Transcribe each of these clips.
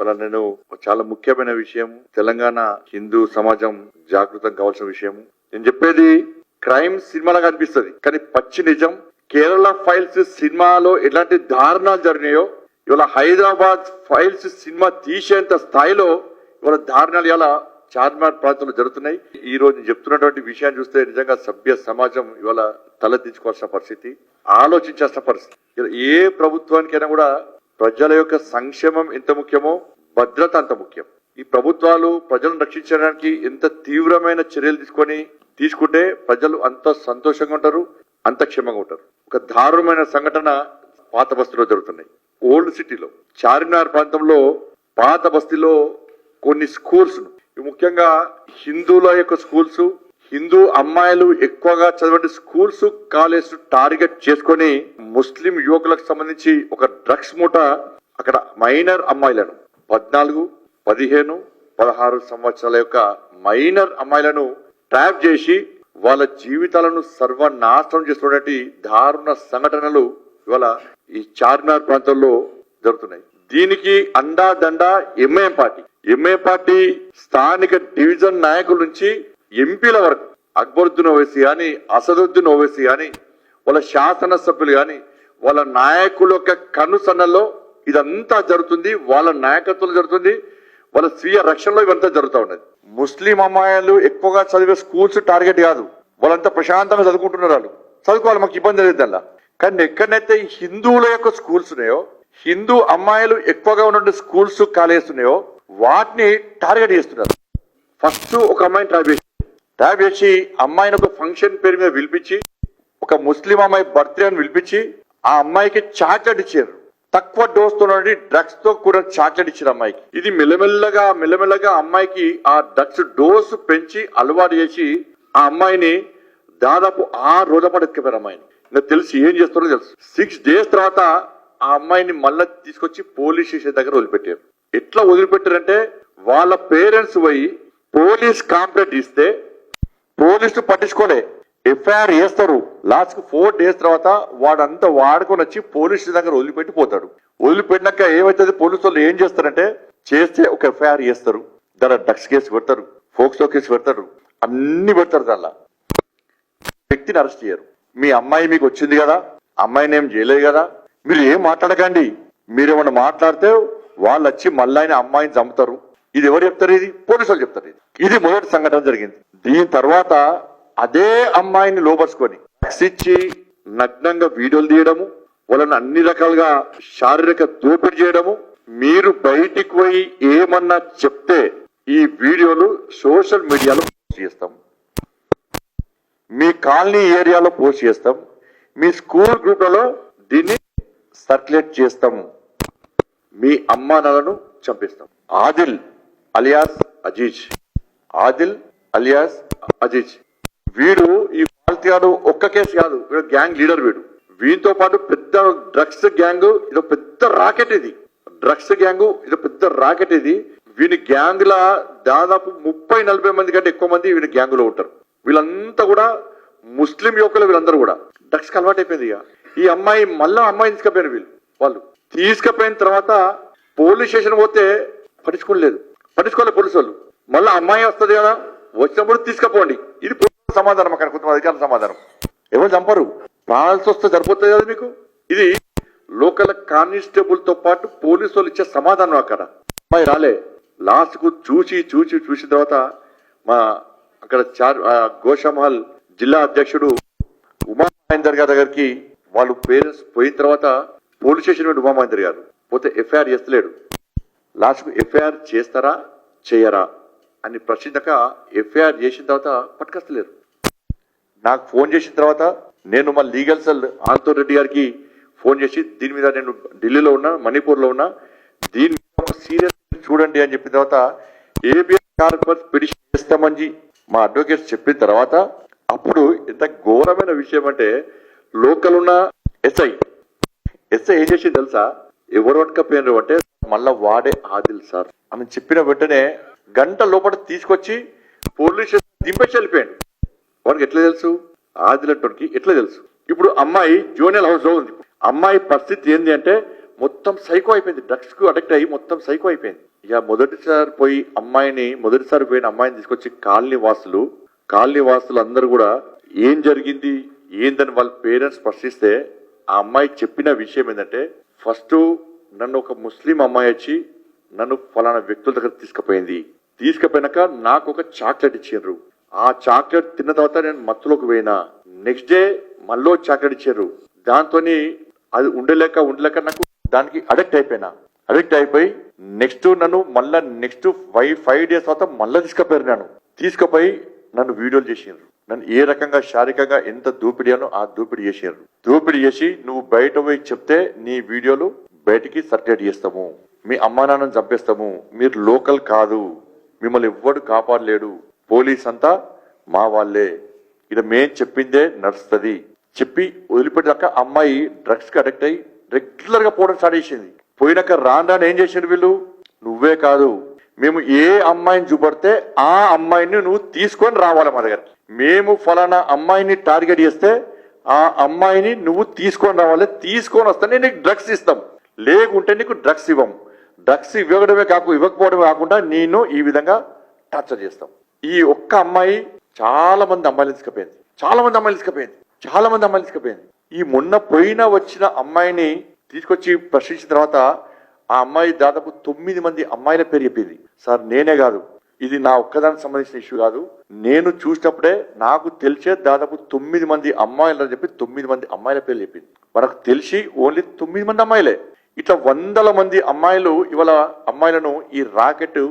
వాళ్ళ నేను చాలా ముఖ్యమైన విషయం, తెలంగాణ హిందూ సమాజం జాగృతం కావాల్సిన విషయం. నేను చెప్పేది క్రైమ్ సినిమాలాగా అనిపిస్తుంది, కానీ పచ్చి నిజం. కేరళ ఫైల్స్ సినిమాలో ఎలాంటి దారుణాలు జరిగినాయో ఇవాళ హైదరాబాద్ ఫైల్స్ సినిమా తీసేంత స్థాయిలో ఇవాళ దారుణాలు ఇలా చార్మినార్ ప్రాంతంలో జరుగుతున్నాయి. ఈ రోజు చెప్తున్నటువంటి విషయాన్ని చూస్తే నిజంగా సభ్య సమాజం ఇవాళ తలదించుకోవాల్సిన పరిస్థితి, ఆలోచించాల్సిన పరిస్థితి. ఏ ప్రభుత్వానికైనా కూడా ప్రజల యొక్క సంక్షేమం ఎంత ముఖ్యమో భద్రత అంత ముఖ్యం. ఈ ప్రభుత్వాలు ప్రజలను రక్షించడానికి ఎంత తీవ్రమైన చర్యలు తీసుకుంటే ప్రజలు అంత సంతోషంగా ఉంటారు, అంత క్షేమంగా ఉంటారు. ఒక దారుణమైన సంఘటన పాత బస్తీలో జరుగుతున్నాయి. ఓల్డ్ సిటీలో చార్మినార్ ప్రాంతంలో పాత బస్తీలో కొన్ని స్కూల్స్, ముఖ్యంగా హిందువుల యొక్క స్కూల్స్, హిందూ అమ్మాయిలు ఎక్కువగా చదివే స్కూల్స్ కాలేజ్ టార్గెట్ చేసుకొని ముస్లిం యువకులకు సంబంధించి ఒక డ్రగ్స్ మూట అక్కడ మైనర్ అమ్మాయిలను 14, 15, 16 సంవత్సరాల యొక్క మైనర్ అమ్మాయిలను ట్రాప్ చేసి వాళ్ళ జీవితాలను సర్వనాశనం చేస్తున్నటువంటి దారుణ సంఘటనలు ఇవాళ ఈ చార్మినార్ ప్రాంతంలో జరుగుతున్నాయి. దీనికి అండాదండ ఎంఐఎం పార్టీ స్థానిక డివిజన్ నాయకుల నుంచి ఎంపీల వరకు అక్బరుద్దీన్ ఓవైసీ గాని, అసదుద్దీన్ ఓవైసీ గాని, వాళ్ళ శాసనసభ్యులు గాని, వాళ్ళ నాయకుల యొక్క కనుసన్నల్లో ఇదంతా జరుగుతుంది. వాళ్ళ నాయకత్వంలో జరుగుతుంది, వాళ్ళ స్వీయ రక్షణలో ఇవంతా జరుగుతూ ఉన్నది. ముస్లిం అమ్మాయిలు ఎక్కువగా చదివే స్కూల్స్ టార్గెట్ కాదు, వాళ్ళంతా ప్రశాంతంగా చదువుకుంటున్నారు. వాళ్ళు చదువుకోవాలి, మాకు ఇబ్బంది లేదు అలా. కానీ ఎక్కడైతే హిందువుల యొక్క స్కూల్స్ ఉన్నాయో, హిందూ అమ్మాయిలు ఎక్కువగా ఉన్న స్కూల్స్ కాలేజెస్ ఉన్నాయో వాటిని టార్గెట్ చేస్తున్నారు. ఫస్ట్ ఒక అమ్మాయిని ట్రాప్ చేసి అమ్మాయిని ఒక ఫంక్షన్ పేరు మీద పిలిపించి, ఒక ముస్లిం అమ్మాయి బర్త్డే అని పిలిపించి ఆ అమ్మాయికి చాక్లెట్ ఇచ్చారు. తక్కువ డోస్ తో డ్రగ్స్ తో కూడా చాక్లెట్ ఇచ్చారు అమ్మాయికి. ఇది మెల్లమెల్లగా అమ్మాయికి ఆ డ్రగ్స్ డోస్ పెంచి అలవాటు చేసి ఆ అమ్మాయిని దాదాపు 6 రోజుల పాటు ఎత్తుకపోయారు అమ్మాయిని. ఇంకా తెలిసి ఏం చేస్తారో తెలుసు. 6 days తర్వాత ఆ అమ్మాయిని మళ్ళా తీసుకొచ్చి పోలీస్ స్టేషన్ దగ్గర వదిలిపెట్టారు. ఎట్లా వదిలిపెట్టారంటే వాళ్ళ పేరెంట్స్ పోయి పోలీస్ కంప్లైంట్ ఇస్తే పోలీసులు పట్టించుకోలే, ఎఫ్ఐఆర్ చేస్తారు. లాస్ట్ 4 days తర్వాత వాడంతా వాడుకొని వచ్చి పోలీస్ దగ్గర వదిలిపెట్టి పోతాడు. వదిలిపెట్టినాక ఏమైతుంది, పోలీసు వాళ్ళు ఏం చేస్తారంటే చేస్తే ఒక ఎఫ్ఐఆర్ చేస్తారు, దాని డ్రగ్స్ కేసు పెడతారు, ఫోక్సో కేసు పెడతారు, అన్ని పెడతారు. దానిలో వ్యక్తిని అరెస్ట్ చేయరు. మీ అమ్మాయి మీకు వచ్చింది కదా, అమ్మాయిని ఏం చేయలేదు కదా, మీరు ఏం మాట్లాడకండి. మీరేమన్నా మాట్లాడితే వాళ్ళు వచ్చి మళ్ళీ అమ్మాయిని చంపుతారు. ఇది ఎవరు చెప్తారు? ఇది పోలీసు వాళ్ళు చెప్తారు. ఇది మొదటి సంఘటన జరిగింది. దీని తర్వాత అదే అమ్మాయిని లోపరుచుకొని ఇచ్చి నగ్నంగా వీడియోలు తీయడము, వాళ్ళని అన్ని రకాలుగా శారీరక దోపిడీ చేయడము. మీరు బయటికి పోయి ఏమన్నా చెప్తే ఈ వీడియోలు సోషల్ మీడియాలో పోస్ట్ చేస్తాం, మీ కాలనీ ఏరియాలో పోస్ట్ చేస్తాం, మీ స్కూల్ గ్రూప్లలో దీన్ని సర్క్యులేట్ చేస్తాము, మీ అమ్మానాలను చంపేస్తాం. ఆదిల్ అలియాస్ అజీజ్ వీడు ఈ పాల్తీగాడు ఒక్క కేసు కాదు, వీడు గ్యాంగ్ లీడర్. వీటితో పాటు పెద్ద డ్రగ్స్ గ్యాంగ్, ఇదో పెద్ద రాకెట్. ఇది వీని గ్యాంగ్ లా దాదాపు 30-40 మంది కంటే ఎక్కువ మంది వీని గ్యాంగ్ లో ఉంటారు. వీళ్ళంతా కూడా ముస్లిం యువకులు. వీళ్ళందరూ కూడా డ్రగ్స్ కి అలవాటు అయిపోయింది. ఈ అమ్మాయి మళ్ళా అమ్మాయిని తీసుకుపోయారు. వాళ్ళు తీసుకుపోయిన తర్వాత పోలీస్ స్టేషన్ పోతే పట్టించుకోలే పోలీసు వాళ్ళు. మళ్ళీ అమ్మాయి వస్తుంది కదా, వచ్చినప్పుడు తీసుకుపోండి. ఇది సమాధానం, అక్కడ కొంత అధికారుల సమాధానం. ఎవరు చంపరు, ప్రాణాల్సి వస్తే సరిపోతుంది కదా మీకు. ఇది లోకల్ కానిస్టేబుల్ తో పాటు పోలీసు వాళ్ళు ఇచ్చే సమాధానం. అక్కడ అమ్మాయి రాలే. లాస్ట్ కు చూసిన తర్వాత మా అక్కడ గోషామహల్ జిల్లా అధ్యక్షుడు ఉమా మహేందర్ గారి దగ్గరికి వాళ్ళు పేరెంట్స్ పోయిన తర్వాత పోలీస్ స్టేషన్ ఉమా మహేందర్ గారు పోతే ఎఫ్ఐఆర్ చేస్తలేడు. లాస్ట్ కు ఎఫ్ఐఆర్ చేస్తారా చేయరా అని ప్రశ్నించక ఎఫ్ఐఆర్ చేసిన తర్వాత పట్టుకొస్తలేరు. నాకు ఫోన్ చేసిన తర్వాత నేను మా లీగల్ సెల్ ఆంతో రెడ్డి గారికి ఫోన్ చేసి దీని మీద నేను ఢిల్లీలో ఉన్నా, మణిపూర్ లో ఉన్నా, దీని మీద సీరియస్ చూడండి అని చెప్పిన తర్వాత ఏబిఎస్ కార్పొరేట్ పిటిషన్ చేస్తామని మా అడ్వకేట్స్ చెప్పిన తర్వాత అప్పుడు ఎంత ఘోరమైన విషయం అంటే లోకల్ ఉన్న ఎస్ఐ ఏం చేసింది తెలుసా? ఎవరు పట్టుకపోయినారు అంటే మళ్ళా వాడే ఆదిల్ సార్ అని చెప్పిన వెంటనే గంట లోపల తీసుకొచ్చి పోలీస్ స్టేషన్ దింపేసి వెళ్ళిపోయాడు. వాడికి ఎట్లా తెలుసు? ఆదిల్ అంటోనికి ఎట్లా తెలుసు? ఇప్పుడు అమ్మాయి జూనియర్ హౌస్ లో ఉంది. అమ్మాయి పరిస్థితి ఏంటి అంటే మొత్తం సైకో అయిపోయింది, డ్రగ్స్ కు అడిక్ట్ అయ్యి మొత్తం సైకో అయిపోయింది. ఇక మొదటిసారి పోయిన అమ్మాయిని తీసుకొచ్చి కాలనీ వాసులు అందరూ కూడా ఏం జరిగింది ఏందని వాళ్ళ పేరెంట్స్ ప్రశ్నిస్తే ఆ అమ్మాయి చెప్పిన విషయం ఏంటంటే, ఫస్ట్ నన్ను ఒక ముస్లిం అమ్మాయి వచ్చి నన్ను ఫలానా వ్యక్తుల దగ్గర తీసుకుపోయినాక నాకు ఒక చాక్లెట్ ఇచ్చిండ్రు. ఆ చాక్లెట్ తిన్న తర్వాత నేను మత్తులోకి పోయినా. నెక్స్ట్ డే మళ్ళీ చాక్లెట్ ఇచ్చారు. దాంతో అది ఉండలేక నాకు దానికి అడిక్ట్ అయిపోయి నన్ను మళ్ళా నెక్స్ట్ 5 days తర్వాత మళ్ళీ తీసుకుపోయి నన్ను వీడియోలు చేసిండ్రు. నన్ను ఏ రకంగా శారీరకంగా ఎంత దోపిడియానో ఆ దోపిడీ చేసి నువ్వు బయట పోయి చెప్తే నీ వీడియోలు బయటికి సర్క్యులేట్ చేస్తాము, మీ అమ్మా నాన్నని చంపేస్తాము, మీరు లోకల్ కాదు, మిమ్మల్ని ఎవ్వడు కాపాడలేడు, పోలీస్ అంతా మా వాళ్ళే, ఇలా మేం చెప్పిందే నడుస్తుంది చెప్పి వదిలిపెట్టాక అమ్మాయి డ్రగ్స్ కి అడిక్ట్ అయ్యి రెగ్యులర్ గా పోవడం స్టార్ట్ చేసింది. పోయినాక రాను ఏం చేసిండు వీళ్ళు, నువ్వే కాదు మేము ఏ అమ్మాయిని చూపడితే ఆ అమ్మాయిని నువ్వు తీసుకొని రావాలి మా దగ్గర, మేము ఫలానా అమ్మాయిని టార్గెట్ చేస్తే ఆ అమ్మాయిని నువ్వు తీసుకొని రావాలి, తీసుకొని వస్తే నీకు డ్రగ్స్ ఇస్తాం, లేకుంటే నీకు డ్రగ్స్ ఇవ్వం, డ్రగ్స్ ఇవ్వకపోవడమే కాకుండా నేను ఈ విధంగా టార్చర్ చేస్తాం. ఈ ఒక్క అమ్మాయి చాలా మంది అమ్మాయిలు తీసుకుపోయింది. ఈ మొన్న వచ్చిన అమ్మాయిని తీసుకొచ్చి ప్రశ్నించిన తర్వాత ఆ అమ్మాయి దాదాపు 9 మంది అమ్మాయిల పేరు చెప్పింది. సార్ నేనే కాదు, ఇది నా ఒక్కదానికి సంబంధించిన ఇష్యూ కాదు, నేను చూసినప్పుడే నాకు తెలిసే దాదాపు 9 మంది అమ్మాయిలు అని చెప్పి 9 మంది అమ్మాయిల పేర్లు చెప్పింది. మనకు తెలిసి ఓన్లీ 9 మంది అమ్మాయిలే. ఇట్లా 100 మంది అమ్మాయిలు ఇవాళ అమ్మాయిలను ఈ రాకెట్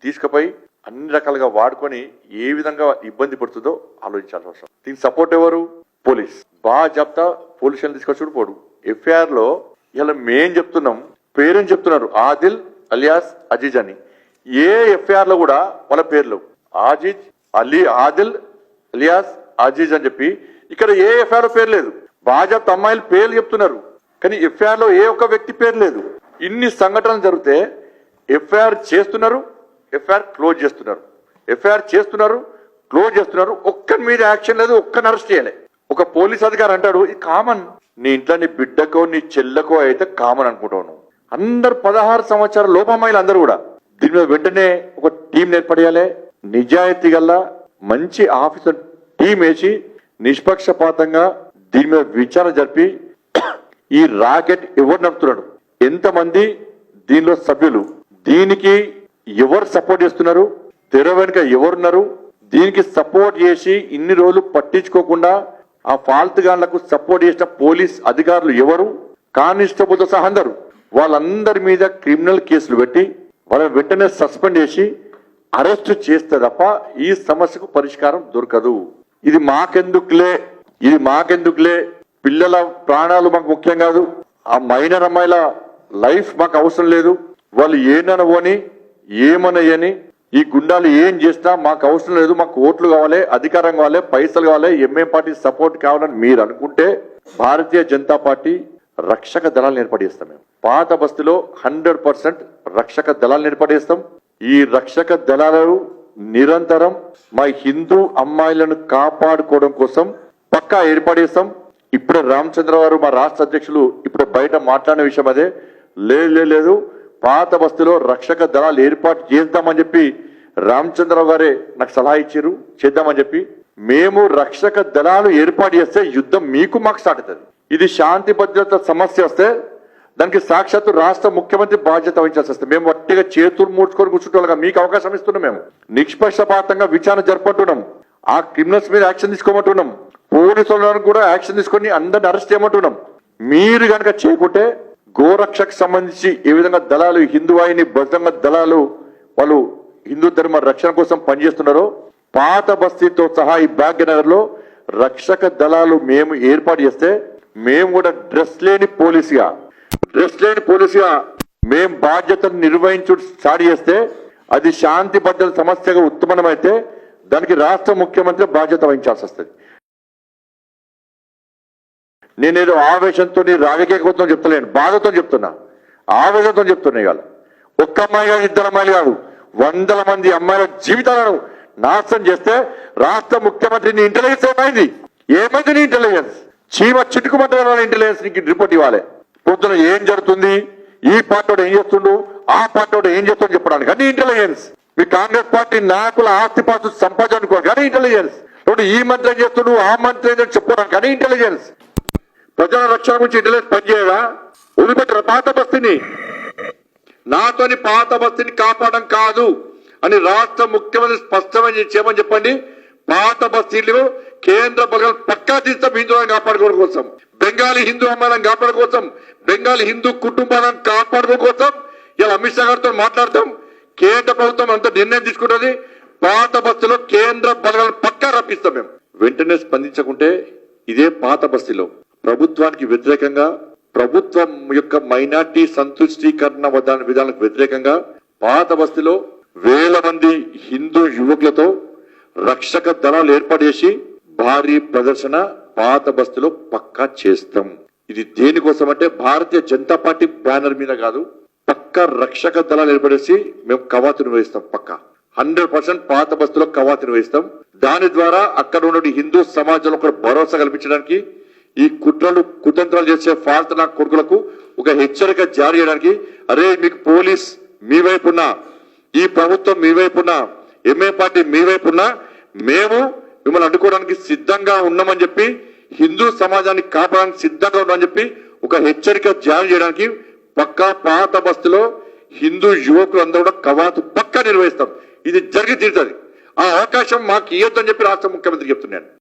తీసుకుపోయి అన్ని రకాలుగా వాడుకొని ఏ విధంగా ఇబ్బంది పడుతుందో ఆలోచించాల్సిన అవసరం. దీనికి సపోర్ట్ ఎవరు? పోలీస్. బాగా చెప్తా పోలీసులను తీసుకొచ్చి పోడు. ఎఫ్ఐఆర్ లో ఇలా మేం చెప్తున్నాం, పేరెంట్స్ చెప్తున్నారు ఆదిల్ అలియాస్ అజీజ్ అని. ఏ ఎఫ్ఐఆర్ లో కూడా వాళ్ళ పేర్లు ఆదిల్ అలియాస్ అజీజ్ అని చెప్పి ఇక్కడ ఏ ఎఫ్ఐఆర్ పేరు లేదు. బాజాప్త అమ్మాయిల పేర్లు చెప్తున్నారు కానీ ఎఫ్ఐఆర్ లో ఏ ఒక్క వ్యక్తి పేరు లేదు. ఇన్ని సంఘటనలు జరిగితే ఎఫ్ఐఆర్ చేస్తున్నారు, ఎఫ్ఐఆర్ క్లోజ్ చేస్తున్నారు, ఒక్కరి మీద యాక్షన్ లేదు, ఒక్కరిని అరెస్ట్ చేయలే. ఒక పోలీస్ అధికారి అంటాడు ఇది కామన్, నీ ఇంట్లో నీ బిడ్డకో నీ చెల్లెకో అయితే కామన్ అనుకుంటాను. అందరు 16 సంవత్సరాల లోపు అమ్మాయిలు అందరూ కూడా దీని మీద వెంటనే ఒక టీం ఏర్పడేయాలి, నిజాయితీ గల మంచి ఆఫీసర్ టీం వేసి నిష్పక్షపాతంగా దీని మీద విచారణ జరిపి ఈ రాకెట్ ఎవరు నడుపుతున్నాడు, ఎంతమంది దీనిలో సభ్యులు, దీనికి ఎవరు సపోర్ట్ చేస్తున్నారు, తెర వెనుక ఎవరున్నారు, దీనికి సపోర్ట్ చేసి ఇన్ని రోజులు పట్టించుకోకుండా ఆ ఫాల్త్ గాళ్లకు సపోర్ట్ చేసిన పోలీస్ అధికారులు ఎవరు, కానిస్టేబుల్తో సహా అందరూ, వాళ్ళందరి మీద క్రిమినల్ కేసులు పెట్టి వాళ్ళని వెంటనే సస్పెండ్ చేసి అరెస్ట్ చేస్తే తప్ప ఈ సమస్యకు పరిష్కారం దొరకదు. ఇది మాకెందుకులే, పిల్లల ప్రాణాలు మాకు ముఖ్యం కాదు, ఆ మైనర్ అమ్మాయిల లైఫ్ మాకు అవసరం లేదు, వాళ్ళు ఏనని ఏమనని ఈ గుండాలు ఏం చేసినా మాకు అవసరం లేదు, మాకు ఓట్లు కావాలి, అధికారం కావాలి, పైసలు కావాలి, ఎంఏ పార్టీ సపోర్ట్ కావాలని మీరు అనుకుంటే భారతీయ జనతా పార్టీ రక్షక దళాలను ఏర్పడేస్తాం. మేము పాత బస్తీలో 100% రక్షక దళాలను ఏర్పడేస్తాం. ఈ రక్షక దళాలను నిరంతరం మా హిందూ అమ్మాయిలను కాపాడుకోవడం కోసం పక్కా ఏర్పడేస్తాం. ఇప్పుడే రామచంద్రరావు గారు మా రాష్ట్ర అధ్యక్షులు ఇప్పుడు బయట మాట్లాడిన విషయం అదే, లేదు పాత బస్తీలో రక్షక దళాలు ఏర్పాటు చేద్దామని చెప్పి రామచంద్రరావు గారే నాకు సలహా ఇచ్చారు, చేద్దామని చెప్పి. మేము రక్షక దళాలు ఏర్పాటు చేస్తే యుద్ధం మీకు మాకు స్టార్ట్ అవుతుంది. ఇది శాంతి భద్రత సమస్య వస్తే దానికి సాక్షాత్తు రాష్ట్ర ముఖ్యమంత్రి బాధ్యత వహించాల్సి వస్తుంది. మేము వట్టిగా చేతులు మూడ్చుకొని కూర్చుంటే మీకు అవకాశం ఇస్తున్నాం, మేము నిష్పక్షపాతంగా విచారణ జరపంటున్నాం, ఆ క్రిమినల్స్ మీద యాక్షన్ తీసుకోమంటున్నాం, పోలీసులను కూడా యాక్షన్ తీసుకొని అందరిని అరెస్ట్ చేయమంటున్నాం. మీరు కనుక చేయకుంటే గోరక్షకు సంబంధించి ఏ విధంగా దళాలు హిందూ వాహిని బజరంగ దళాలు వాళ్ళు హిందూ ధర్మ రక్షణ కోసం పనిచేస్తున్నారో పాత బస్తీతో సహా ఈ భాగ్యనగర్ లో రక్షక దళాలు మేము ఏర్పాటు చేస్తే మేము కూడా డ్రెస్ లేని పోలీసుగా మేము బాధ్యతను నిర్వహించు స్టార్ట్ చేస్తే అది శాంతి భద్రత సమస్యగా ఉత్పన్నమైతే దానికి రాష్ట్ర ముఖ్యమంత్రి బాధ్యత వహించాల్సి వస్తుంది. నేనేదో ఆవేశంతో రాజకీయ కోసం చెప్తలేను, బాధతో చెప్తున్నా, ఆవేశంతో చెప్తున్నా. ఇవాళ ఒక్క అమ్మాయి కాదు, 2 అమ్మాయిలు కాదు, 100 మంది అమ్మాయిల జీవితాలను నాశనం చేస్తే రాష్ట్ర ముఖ్యమంత్రి నీ ఇంటెలిజెన్స్ ఏమైంది నీ ఇంటెలిజెన్స్? చీమ చిటుకుమంటే ఇంటెలిజెన్స్ నీకు రిపోర్ట్ ఇవ్వాలి. పొద్దున ఏం జరుగుతుంది, ఈ పార్టీ ఏం చేస్తుండు, ఆ పార్టీ ఏం చేస్తుండు చెప్పడానికి కానీ ఇంటెలిజెన్స్. మీ కాంగ్రెస్ పార్టీ నాయకుల ఆస్తిపాస్తు సంపాదించుకో కానీ ఇంటెలిజెన్స్. ఇప్పుడు ఈ మంత్రి ఏం చేస్తుండు, ఆ మంత్రి ఏం చెప్పుకోవడానికి కానీ ఇంటెలిజెన్స్. ప్రజల రక్షణ గురించి ఇంటెలిజెన్స్ పనిచేయదా? వదిలిపెట్టారు పాత బస్తీని. నాతోని పాత బస్తీని కాపాడడం కాదు అని రాష్ట్ర ముఖ్యమంత్రి స్పష్టమైన చేయమని చెప్పండి. పాత బస్తీలు కేంద్ర బలగాలు పక్కా తీస్తాం హిందువులను కాపాడుకోవడం కోసం, బెంగాలీ హిందూ అమ్మాయిలను కాపాడుకోవడం కోసం, బెంగాలీ హిందూ కుటుంబాలను కాపాడుకోవడం కోసం ఇలా అమిత్ షా గారితో మాట్లాడతాం. కేంద్ర ప్రభుత్వం అంత నిర్ణయం తీసుకుంటుంది. పాత బస్తీలో కేంద్ర బలగాలను పక్కా రప్పిస్తాం. మేము వెంటనే స్పందించకుంటే ఇదే పాత బస్తీలో ప్రభుత్వానికి వ్యతిరేకంగా, ప్రభుత్వం యొక్క మైనార్టీ సంతుష్టీకరణ విధానాలకు వ్యతిరేకంగా పాత బస్తీలో వేల మంది హిందూ యువకులతో రక్షక దళాలు ఏర్పాటు భారీ ప్రదర్శన పాత బస్తీలో పక్కా చేస్తాం. ఇది దేనికోసం అంటే భారతీయ జనతా పార్టీ బ్యానర్ మీద కాదు, పక్కా రక్షక దళాలు ఏర్పడేసి మేము కవాతు నిర్వహిస్తాం. పక్కా 100% పాత బస్తీలో కవాతు నిర్వహిస్తాం. దాని ద్వారా అక్కడ ఉన్న హిందూ సమాజంలో ఒక భరోసా కల్పించడానికి, ఈ కుతంత్రాలు చేసే ఫాల్తనా కొడుకులకు ఒక హెచ్చరిక జారీ చేయడానికి, అరే మీకు పోలీస్ మీ వైపున్నా, ఈ ప్రభుత్వం మీ వైపున్నా, ఎంఏ పార్టీ మీ వైపున్నా, మేము మిమ్మల్ని అడ్డుకోవడానికి సిద్ధంగా ఉన్నామని చెప్పి, హిందూ సమాజాన్ని కాపాడడానికి సిద్ధంగా ఉన్నామని చెప్పి ఒక హెచ్చరిక జారీ చేయడానికి పక్కా పాత బస్తీలో హిందూ యువకులందరూ కూడా కవాతు పక్కా నిర్వహిస్తాం. ఇది జరిగి తీరుతుంది. ఆ అవకాశం మాకు ఇవ్వద్దని చెప్పి రాష్ట్ర ముఖ్యమంత్రి చెప్తున్నాను.